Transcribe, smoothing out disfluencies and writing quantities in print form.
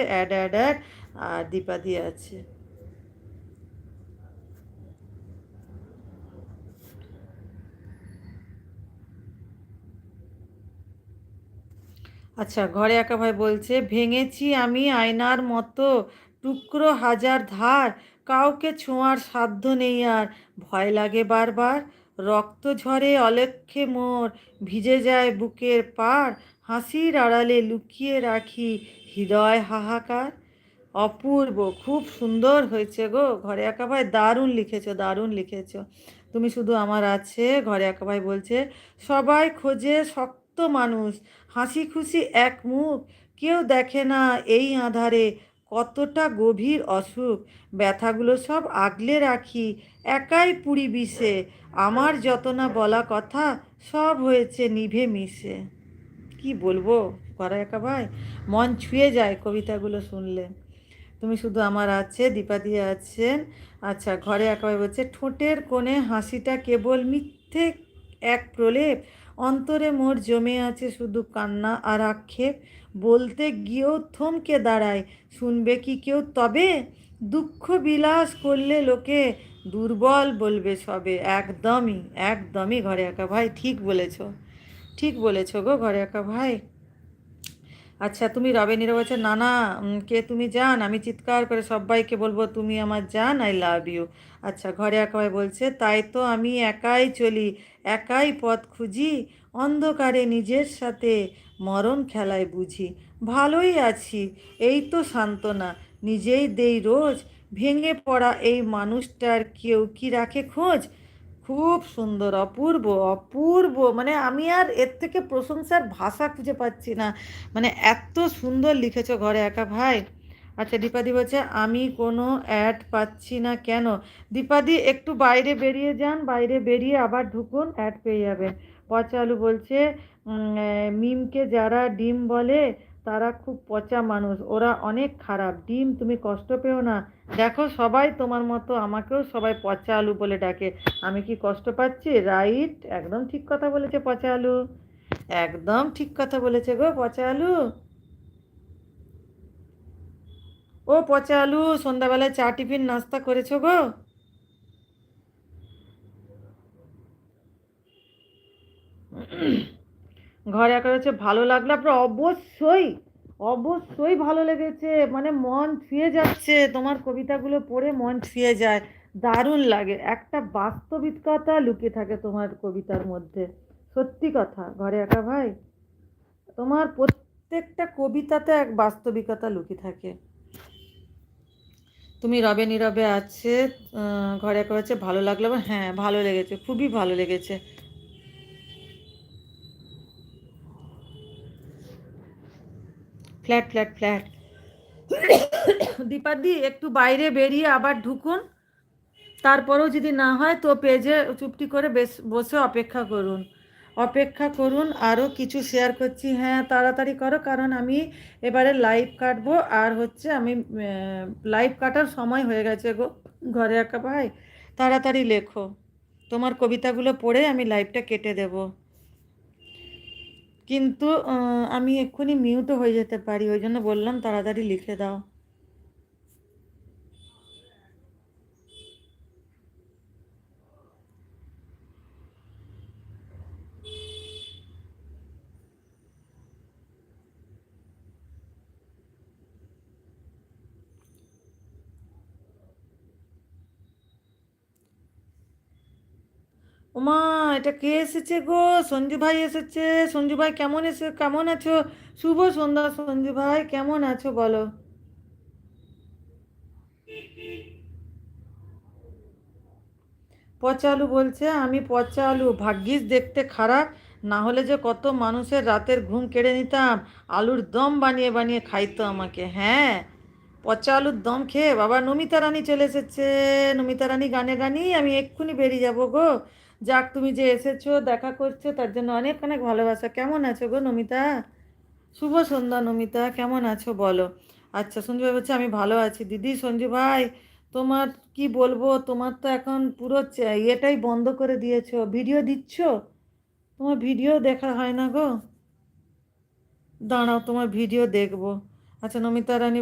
Add add add, আর দীপাদি আছে। আচ্ছা, ঘরে একা ভাই বলছে, ভেঙেছি আমি আয়নার মতো, টুকরো হাজার ধার, কাউকে ছোঁয়ার সাধ্য নেই আর, ভয় লাগে বারবার, রক্ত ঝরে অলক্ষ্যে মোর, ভিজে যায় বুকের পার, হাসির আড়ালে লুকিয়ে রাখি হৃদয় হাহাকার। অপূর্ব, খুব সুন্দর হয়েছে গো ঘরে একা ভাই, দারুণ লিখেছো, দারুণ লিখেছো। তুমি শুধু আমার আছে, ঘরে একা ভাই বলছে, সবাই খোঁজে শক্ত মানুষ, হাসি খুশি এক মুখ, কেউ দেখে না এই আঁধারে কতটা গভীর অসুখ, ব্যথাগুলো সব আগলে রাখি একাই পুরি বিষে, আমার যত না বলা কথা সব হয়েছে নিভে মিশে। কি বলবো ঘরে একা ভাই, মন ছুঁয়ে যায় কবিতাগুলো শুনলে। তুমি শুধু আমার আছে, দীপাদি আছেন। আচ্ছা, ঘরে একেবারে বলছে, ঠোঁটের কোণে হাসিটা কেবল মিথ্যে এক প্রলেপ, অন্তরে মোর জমে আছে শুধু কান্না আর আক্ষেপ, বলতে গিয়েও থমকে দাঁড়ায়, শুনবে কি কেউ তবে, দুঃখ বিলাস করলে লোকে দুর্বল বলবে সবে। একদমই, একদমই ঘরে একা ভাই, ঠিক বলেছ, ঠিক বলেছো গো ঘরে একা ভাই। আচ্ছা, তুমি রবে নীরব আছে, না না, কে তুমি জান, আমি চিৎকার করে সবাইকে বলবো তুমি আমার জান, আই লাভ ইউ। আচ্ছা, ঘরে একাই বলছে, তাই তো আমি একাই চলি, একাই পথ খুঁজি, অন্ধকারে নিজের সাথে মরণ খেলায় বুঝি, ভালোই আছি এই তো সান্ত্বনা, নিজেই দেই রোজ, ভেঙে পড়া এই মানুষটার কেউ কি রাখে খোঁজ। খুব সুন্দর, অপূর্ব, অপূর্ব, মানে আমি আর এর থেকে প্রশংসার ভাষা খুঁজে পাচ্ছি না, মানে এত সুন্দর লিখেছো ঘরে একা ভাই। আচ্ছা, দীপাদি বলছে, আমি কোনো অ্যাড পাচ্ছি না কেন। দীপাদি একটু বাইরে বেরিয়ে যান, বাইরে বেরিয়ে আবার ঢুকুন, অ্যাড পেয়ে যাবেন। পচা আলু বলছে, মিমকে যারা ডিম বলে তারা খুব পচা মানুষ, ওরা অনেক খারাপ, ডিম তুমি কষ্ট পেও না, দেখো সবাই তোমার মতো, আমাকেও সবাই পচা আলু বলে ডাকে, আমি কি কষ্ট পাচ্ছি? রাইট, একদম ঠিক কথা বলেছে পচা আলু, একদম ঠিক কথা বলেছে গো পচা আলু। ও পচা আলু, সন্ধ্যাবেলায় চা টিফিন নাস্তা করেছো গো? ঘরে একা হচ্ছে, ভালো লাগলো আপনার, অবশ্যই, অবশ্যই ভালো লেগেছে, মানে মন ছুঁয়ে যাচ্ছে, তোমার কবিতাগুলো পড়ে মন ছুঁয়ে যায়, দারুণ লাগে, একটা বাস্তবিকতা লুকিয়ে থাকে তোমার কবিতার মধ্যে, সত্যি কথা ঘরে একা ভাই, তোমার প্রত্যেকটা কবিতাতে এক বাস্তবিকতা লুকিয়ে থাকে। তুমি রবে নীরবে আছে, ঘরে একা হচ্ছে, ভালো লাগলো, হ্যাঁ ভালো লেগেছে, খুবই ভালো লেগেছে। Flat flat flat. দীপাদি একটু বাইরে বেরিয়ে আবার ঢুকুন, তারপরেও যদি না হয় তো পেজে চুপটি করে বসে অপেক্ষা করুন, অপেক্ষা করুন, আরও কিছু শেয়ার করছি, হ্যাঁ তাড়াতাড়ি করো, কারণ আমি এবারে লাইভ কাটবো, আর হচ্ছে আমি লাইভ কাটার সময় হয়ে গেছে গো ঘরে একা ভাই, তাড়াতাড়ি লেখো, তোমার কবিতাগুলো পড়ে আমি লাইভটা কেটে দেব, কিন্তু আমি এক্ষুনি মিউটও হয়ে যেতে পারি, ওই জন্য বললাম তাড়াতাড়ি লিখে দাও। ওমা, এটা কে এসেছে গো? সঞ্জু ভাই এসেছে। সঞ্জু ভাই কেমন আছো? শুভ সন্ধ্যা সঞ্জু ভাই, কেমন আছো বলো? পচা আলু বলছে, আমি পচা আলু, ভাগ্যিস দেখতে খারাপ, না হলে যে কত মানুষের রাতের ঘুম কেড়ে নিতাম, আলুর দম বানিয়ে বানিয়ে খাইতো আমাকে। হ্যাঁ, পচা আলুর দম খেয়ে বাবা, নমিতা রানী চলে এসেছে, নমিতা রানী গানে গানি আমি এক্ষুনি বেরিয়ে যাব গো। যাক, তুমি যে এসেছো দেখা করছো তার জন্য অনেক অনেক ভালোবাসা। কেমন আছো গো নমিতা? শুভ সন্ধ্যা নমিতা, কেমন আছো বলো? আচ্ছা, সঞ্জু ভাই বলছে, আমি ভালো আছি দিদি। সঞ্জু ভাই, তোমার কি বলবো, তোমার তো এখন পুরো ইয়েটাই বন্ধ করে দিয়েছো, ভিডিও দিচ্ছ, তোমার ভিডিও দেখা হয় না গো। দাঁড়াও, তোমার ভিডিও দেখবো। আচ্ছা, নমিতা রানী